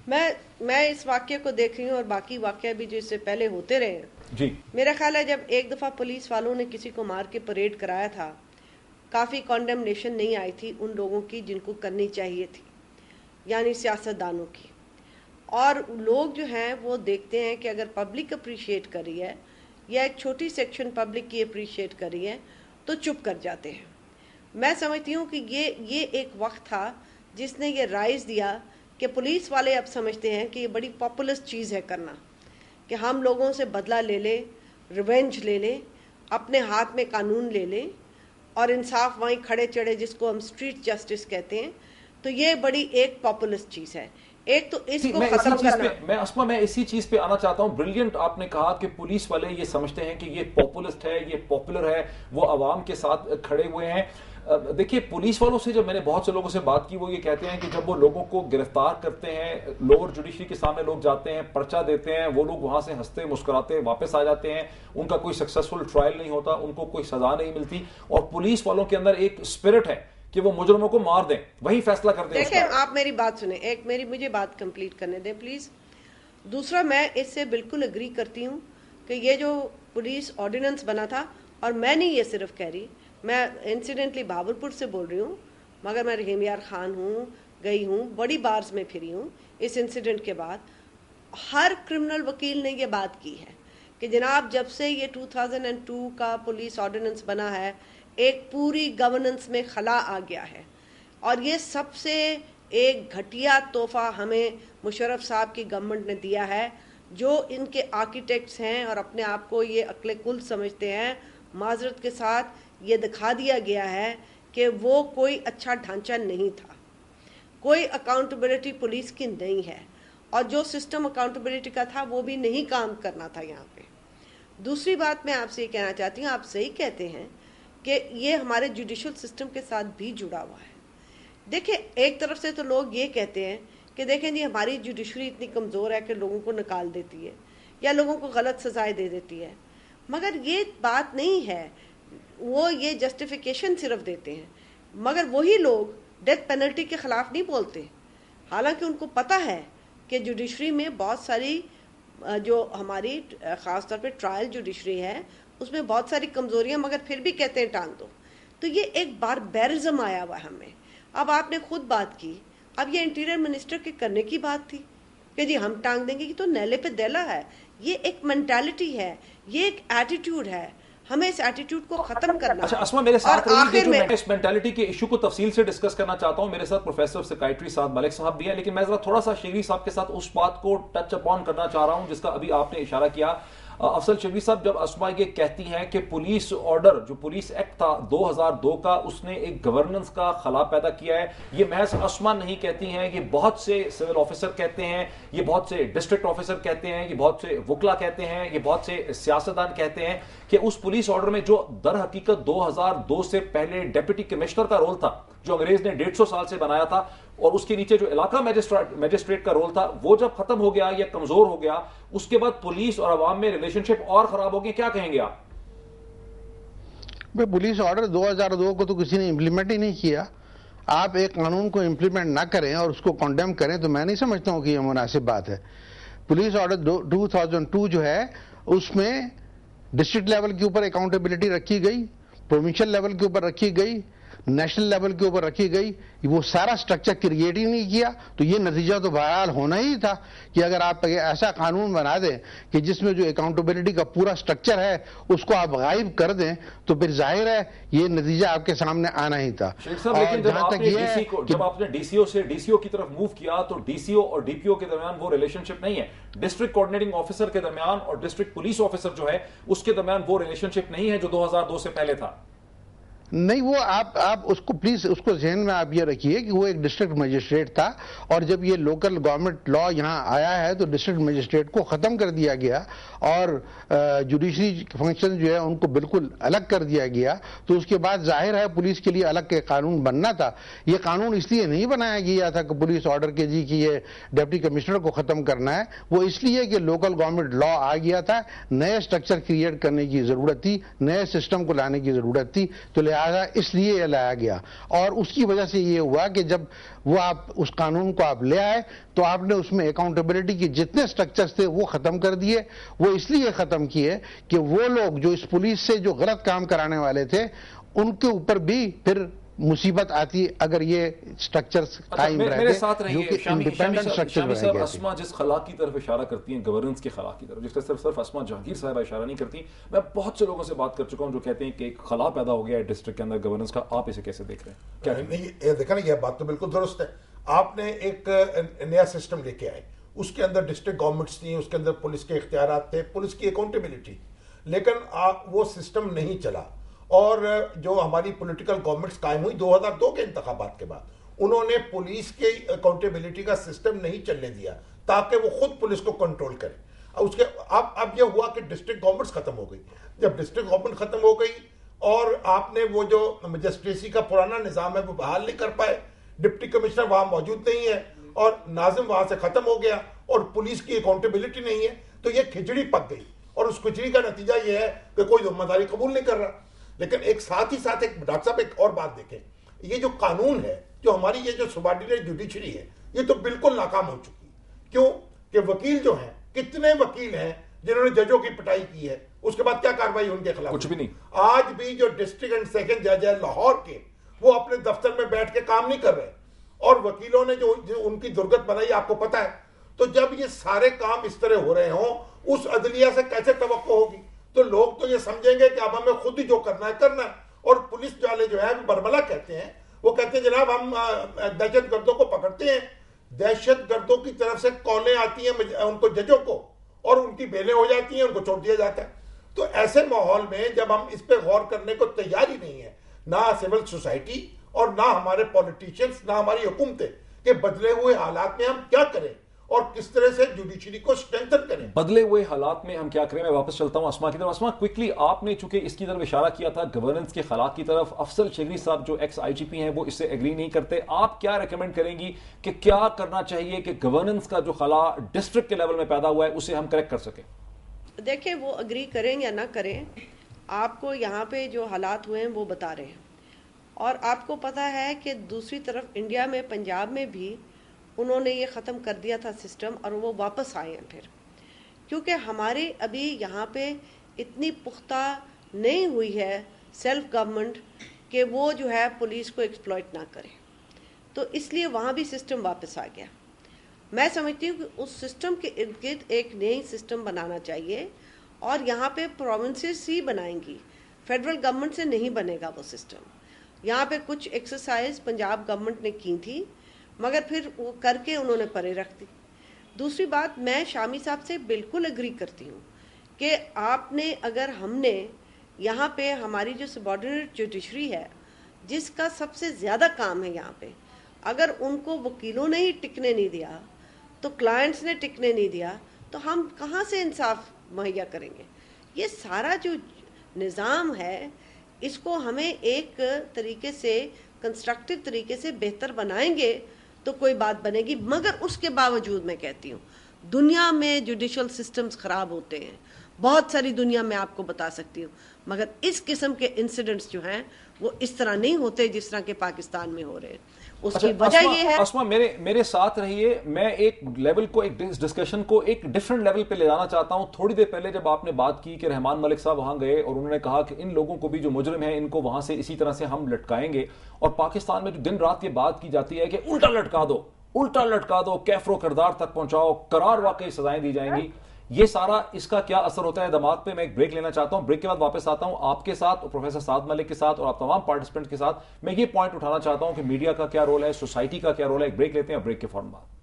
میں اس واقعے کو دیکھ رہی ہوں اور باقی واقعہ بھی جو اس سے پہلے ہوتے رہے ہیں جی میرا خیال ہے جب ایک دفعہ پولیس والوں نے کسی کو مار کے پریڈ کرایا تھا کافی کانڈمنیشن نہیں آئی تھی ان لوگوں کی جن کو کرنی چاہیے تھی یعنی سیاستدانوں کی اور لوگ جو ہیں وہ دیکھتے ہیں کہ اگر پبلک اپریشیٹ کر رہی ہے یا ایک چھوٹی سیکشن پبلک کی اپریشیٹ کر رہی ہے تو چپ کر جاتے ہیں میں سمجھتی ہوں کہ یہ ایک وقت تھا جس نے یہ رائز دیا کہ پولیس والے اب سمجھتے ہیں کہ یہ بڑی پاپولر چیز ہے کرنا کہ ہم لوگوں سے بدلہ لے لیں ریونج لے لیں اپنے ہاتھ میں قانون لے لیں اور انصاف وہیں کھڑے چڑھے جس کو ہم اسٹریٹ جسٹس کہتے ہیں تو یہ بڑی ایک پاپولر چیز ہے ایک تو اس کو ختم کرنا میں اسی چیز پہ آنا چاہتا ہوں بریلینٹ آپ نے کہا کہ پولیس والے یہ سمجھتے ہیں کہ یہ پاپولسٹ ہے یہ پاپولر ہے وہ عوام کے ساتھ کھڑے ہوئے ہیں دیکھیے پولیس والوں سے جب میں نے بہت سے لوگوں سے بات کی وہ یہ کہتے ہیں کہ جب وہ لوگوں کو گرفتار کرتے ہیں لوور جوڈیشری کے سامنے لوگ جاتے ہیں پرچہ دیتے ہیں وہ لوگ وہاں سے ہنستے مسکراتے واپس آ جاتے ہیں ان کا کوئی سکسیسفل ٹرائل نہیں ہوتا ان کو کوئی سزا نہیں ملتی اور پولیس والوں کے اندر ایک اسپرٹ ہے کہ وہ مجرموں کو مار دیں وہی فیصلہ کرتے ہیں دیکھیں آپ میری بات سنیں ایک مجھے بات کمپلیٹ کرنے دیں پلیز دوسرا میں اس سے بالکل اگری کرتی ہوں کہ یہ جو پولیس آرڈیننس بنا تھا اور میں نہیں یہ صرف کہہ رہی میں انسیڈنٹلی بہاولپور سے بول رہی ہوں مگر میں رحیم یار خان ہوں گئی ہوں بڑی بارز میں پھری ہوں اس انسیڈنٹ کے بعد ہر کرمنل وکیل نے یہ بات کی ہے کہ جناب جب سے یہ 2002 کا پولیس آرڈیننس بنا ہے ایک پوری گورننس میں خلا آ گیا ہے اور یہ سب سے ایک گھٹیا تحفہ ہمیں مشرف صاحب کی گورنمنٹ نے دیا ہے جو ان کے آرکیٹیکٹس ہیں اور اپنے آپ کو یہ عقل کل سمجھتے ہیں معذرت کے ساتھ یہ دکھا دیا گیا ہے کہ وہ کوئی اچھا ڈھانچہ نہیں تھا کوئی اکاؤنٹیبلٹی پولیس کی نہیں ہے اور جو سسٹم اکاؤنٹیبلٹی کا تھا وہ بھی نہیں کام کرنا تھا یہاں پہ دوسری بات میں آپ سے یہ کہنا چاہتی ہوں آپ صحیح کہتے ہیں کہ یہ ہمارے جوڈیشل سسٹم کے ساتھ بھی جڑا ہوا ہے دیکھیں ایک طرف سے تو لوگ یہ کہتے ہیں کہ دیکھیں جی ہماری جوڈیشری اتنی کمزور ہے کہ لوگوں کو نکال دیتی ہے یا لوگوں کو غلط سزائیں دے دیتی ہے مگر یہ بات نہیں ہے وہ یہ جسٹیفیکیشن صرف دیتے ہیں مگر وہی لوگ ڈیتھ پینلٹی کے خلاف نہیں بولتے حالانکہ ان کو پتہ ہے کہ جوڈیشری میں بہت ساری جو ہماری خاص طور پہ ٹرائل جوڈیشری ہے اس میں بہت ساری کمزوریاں مگر پھر بھی کہتے ہیں ٹانگ دو تو یہ ایک باربیرزم آیا ہوا ہمیں اب آپ نے خود بات کی اب یہ انٹیریئر منسٹر کے کرنے کی بات تھی کہ جی ہم ٹانگ دیں گے یہ تو نیلے پہ دیلا ہے یہ ایک مینٹالٹی ہے یہ ایک ایٹیٹیوڈ ہے ہمیں اس ایٹیٹیوڈ کو ختم کرنا اچھا اسما میرے ساتھ رہیے جو میں اس مینٹالٹی کے ایشو کو تفصیل سے ڈسکس کرنا چاہتا ہوں میرے ساتھ پروفیسر سائیکٹری صاحب ملک صاحب بھی ہیں لیکن میں ذرا تھوڑا سا شیری صاحب کے ساتھ اس بات کو ٹچ اپون کرنا چاہ رہا ہوں جس کا ابھی آپ نے اشارہ کیا افضل شبیر صاحب جب اسما یہ کہتی ہیں کہ پولیس آرڈر جو پولیس ایکٹ تھا 2002 کا اس نے ایک گورننس کا خلا پیدا کیا ہے یہ محض اسما نہیں کہتی ہیں یہ بہت سے سول آفیسر کہتے ہیں یہ بہت سے ڈسٹرکٹ آفیسر کہتے ہیں یہ بہت سے وکلا کہتے ہیں یہ بہت سے سیاستدان کہتے ہیں کہ اس پولیس آرڈر میں جو در حقیقت 2002 سے پہلے ڈیپٹی کمشنر کا رول تھا جو انگریز نے 150 سال سے بنایا تھا اور اس کے نیچے جو علاقہ میجسٹریٹ کا رول تھا وہ جب ختم ہو گیا یا کمزور ہو گیا اس کے بعد پولیس اور عوام میں ریلیشن شپ اور خراب ہو گئی کیا کہیں گے آپ پولیس آرڈر 2002 کو تو کسی نے امپلیمنٹ ہی نہیں کیا آپ ایک قانون کو امپلیمنٹ نہ کریں اور اس کو کنڈیم کریں تو میں نہیں سمجھتا ہوں کہ یہ مناسب بات ہے پولیس آرڈر 2002 جو ہے اس میں ڈسٹرکٹ لیول کے اوپر اکاؤنٹیبلٹی رکھی گئی پروونشل لیول کے اوپر رکھی گئی نیشنل لیول کے اوپر رکھی گئی وہ سارا سٹرکچر کریٹ ہی نہیں کیا تو یہ نتیجہ تو بہرحال ہونا ہی تھا کہ اگر آپ ایسا قانون بنا دیں کہ جس میں جو اکاؤنٹیبلٹی کا پورا سٹرکچر ہے اس کو آپ غائب کر دیں تو پھر ظاہر ہے یہ نتیجہ آپ کے سامنے آنا ہی تھا لیکن جب آپ نے ڈی سی او سے ڈی سی او کی طرف موو کیا تو ڈی سی او اور ڈی پی او کے درمیان وہ ریلیشن شپ نہیں ہے ڈسٹرکٹ کوآرڈینیٹنگ آفیسر کے درمیان اور ڈسٹرکٹ پولیس آفیسر جو ہے اس کے درمیان وہ ریلیشن شپ نہیں ہے جو 2002 سے پہلے تھا نہیں وہ آپ اس کو پلیز اس کو ذہن میں آپ یہ رکھیے کہ وہ ایک ڈسٹرکٹ مجسٹریٹ تھا اور جب یہ لوکل گورنمنٹ لا یہاں آیا ہے تو ڈسٹرکٹ مجسٹریٹ کو ختم کر دیا گیا اور جوڈیشری فنکشن جو ہے ان کو بالکل الگ کر دیا گیا تو اس کے بعد ظاہر ہے پولیس کے لیے الگ کے قانون بننا تھا یہ قانون اس لیے نہیں بنایا گیا تھا کہ پولیس آرڈر کے جی کہ یہ ڈپٹی کمشنر کو ختم کرنا ہے وہ اس لیے کہ لوکل گورنمنٹ لا آ گیا تھا نئے اسٹرکچر کریٹ کرنے کی ضرورت تھی نئے سسٹم کو لانے کی ضرورت تھی تو لہذا اس لیے یہ لایا گیا، اور اس کی وجہ سے یہ ہوا کہ جب وہ آپ اس قانون کو آپ لے آئے تو آپ نے اس میں اکاؤنٹیبلٹی کے جتنے سٹرکچرز تھے وہ ختم کر دیے. وہ اس لیے ختم کیے کہ وہ لوگ جو اس پولیس سے جو غلط کام کرانے والے تھے ان کے اوپر بھی پھر مصیبت آتی اگر یہ سٹرکچرز قائم رہتے جو کہ انڈیپینڈنٹ سٹرکچر بنے گئے تھے. اسما جس خلا کی طرف اشارہ کرتی ہیں گورننس کے خلا کی طرف، جس کا صرف اسما جہانگیر صاحبہ اشارہ نہیں کرتی، میں بہت سے لوگوں سے بات کر چکا ہوں جو کہتے ہیں کہ ایک خلا پیدا ہو گیا ہے ڈسٹرکٹ کے اندر گورننس کا. آپ اسے کیسے دیکھ رہے ہیں؟ کیا نہیں دیکھا نا، یہ بات تو بالکل درست ہے. آپ نے ایک نیا سسٹم لے کے آئے، اس کے اندر ڈسٹرکٹ گورنمنٹس تھیں، اس کے اندر پولیس کے اختیارات تھے، پولیس کی اکاؤنٹیبلٹی، لیکن وہ سسٹم نہیں چلا. اور جو ہماری پولیٹیکل گورنمنٹس قائم ہوئی 2002 کے انتخابات کے بعد، انہوں نے پولیس کے اکاؤنٹیبلٹی کا سسٹم نہیں چلنے دیا تاکہ وہ خود پولیس کو کنٹرول کرے. اس کے اب یہ ہوا کہ ڈسٹرکٹ گورنمنٹس ختم ہو گئی. جب ڈسٹرکٹ گورنمنٹ ختم ہو گئی اور آپ نے وہ جو مجسٹریسی کا پرانا نظام ہے وہ بحال نہیں کر پائے، ڈپٹی کمشنر وہاں موجود نہیں ہے اور ناظم وہاں سے ختم ہو گیا اور پولیس کی اکاؤنٹیبلٹی نہیں ہے، تو یہ کھچڑی پک گئی. اور اس کھچڑی کا نتیجہ یہ ہے کہ کوئی ذمہ داری قبول نہیں کر رہا. لیکن ایک ساتھ ہی ساتھ ایک ڈاکٹر صاحب ایک اور بات دیکھیں، یہ جو قانون ہے، جو ہماری یہ جو سبارڈینیٹ جوڈیشری ہے، یہ تو بالکل ناکام ہو چکی. کیوں کہ وکیل جو ہیں، کتنے وکیل ہیں جنہوں نے ججوں کی پٹائی کی ہے، اس کے بعد کیا کارروائی ان کے خلاف؟ کچھ بھی نہیں. آج بھی جو ڈسٹرکٹ اینڈ سیکنڈ جج ہے لاہور کے، وہ اپنے دفتر میں بیٹھ کے کام نہیں کر رہے، اور وکیلوں نے جو ان کی درگت بنائی آپ کو پتا ہے. تو جب یہ سارے کام اس طرح ہو رہے ہوں، اس عدلیہ سے کیسے توقع ہوگی؟ تو لوگ تو یہ سمجھیں گے کہ اب ہمیں خود ہی جو کرنا ہے کرنا ہے. اور پولیس والے جو ہے برملا کہتے ہیں، وہ کہتے ہیں جناب ہم دہشت گردوں کو پکڑتے ہیں. دہشت گردوں کی طرف سے کالیں آتی ہیں ان کو ججوں کو، اور ان کی بیلیں ہو جاتی ہیں، ان کو چھوڑ دیا جاتا ہے. تو ایسے ماحول میں جب ہم اس پہ غور کرنے کو تیار ہی نہیں ہے، نہ سول سوسائٹی اور نہ ہمارے پولیٹیشنز، نہ ہماری حکومتیں، کہ بدلے ہوئے حالات میں ہم کیا کریں اور کس طرح سے جوڈیشری کو اسٹرینتھن کریں. بدلے ہوئے حالات میں ہم کیا کریں؟ میں واپس چلتا ہوں اسما کی طرف. اسما کوئکلی، آپ نے چونکہ اس کی طرف اشارہ کیا تھا گورننس کے خلا کی طرف، افضل شگری صاحب جو ایکس آئی جی پی ہیں وہ اس سے ایگری نہیں کرتے. آپ کیا ریکمینڈ کریں گی کہ کیا کرنا چاہیے کہ گورننس کا جو خلا ڈسٹرکٹ کے لیول میں پیدا ہوا ہے اسے ہم کریکٹ کر سکیں؟ دیکھیں، وہ اگری کریں یا نہ کریں، آپ کو یہاں پہ جو حالات ہوئے ہیں وہ بتا رہے ہیں. اور آپ کو پتا ہے کہ دوسری طرف انڈیا میں، پنجاب میں بھی انہوں نے یہ ختم کر دیا تھا سسٹم، اور وہ واپس آئے ہیں پھر، کیونکہ ہمارے ابھی یہاں پہ اتنی پختہ نہیں ہوئی ہے سیلف گورنمنٹ کہ وہ جو ہے پولیس کو ایکسپلائٹ نہ کرے. تو اس لیے وہاں بھی سسٹم واپس آ گیا. میں سمجھتی ہوں کہ اس سسٹم کے ارد گرد ایک نئی سسٹم بنانا چاہیے، اور یہاں پہ پروونسز ہی بنائیں گی، فیڈرل گورنمنٹ سے نہیں بنے گا وہ سسٹم. یہاں پہ کچھ ایکسرسائز پنجاب گورنمنٹ نے کی تھی، مگر پھر وہ کر کے انہوں نے پرے رکھ دی. دوسری بات، میں شامی صاحب سے بالکل اگری کرتی ہوں کہ آپ نے، اگر ہم نے یہاں پہ ہماری جو سبارڈینیٹ جوڈیشری ہے، جس کا سب سے زیادہ کام ہے یہاں پہ، اگر ان کو وکیلوں نے ہی ٹکنے نہیں دیا، تو کلائنٹس نے ٹکنے نہیں دیا، تو ہم کہاں سے انصاف مہیا کریں گے؟ یہ سارا جو نظام ہے، اس کو ہمیں ایک طریقے سے، کنسٹرکٹیو طریقے سے بہتر بنائیں گے تو کوئی بات بنے گی. مگر اس کے باوجود میں کہتی ہوں، دنیا میں جوڈیشل سسٹمز خراب ہوتے ہیں، بہت ساری دنیا میں آپ کو بتا سکتی ہوں، مگر اس قسم کے انسیڈنٹس جو ہیں وہ اس طرح نہیں ہوتے جس طرح کے پاکستان میں ہو رہے ہیں. اس کی وجہ یہ ہے. اسما میرے ساتھ رہیے، میں ایک لیول کو، ایک ڈسکشن کو ایک ڈیفرنٹ لیول پہ لے جانا چاہتا ہوں. تھوڑی دیر پہلے جب آپ نے بات کی کہ رحمان ملک صاحب وہاں گئے اور انہوں نے کہا کہ ان لوگوں کو بھی جو مجرم ہیں ان کو وہاں سے اسی طرح سے ہم لٹکائیں گے، اور پاکستان میں جو دن رات یہ بات کی جاتی ہے کہ الٹا لٹکا دو، کیفر و کردار تک پہنچاؤ، قرار واقعی سزائیں دی جائیں گی، یہ سارا اس کا کیا اثر ہوتا ہے دماغ پہ؟ میں ایک بریک لینا چاہتا ہوں. بریک کے بعد واپس آتا ہوں آپ کے ساتھ اور پروفیسر سعد ملک کے ساتھ اور آپ تمام پارٹیسپینٹ کے ساتھ. میں یہ پوائنٹ اٹھانا چاہتا ہوں کہ میڈیا کا کیا رول ہے، سوسائٹی کا کیا رول ہے. ایک بریک لیتے ہیں، بریک کے فوراً بعد.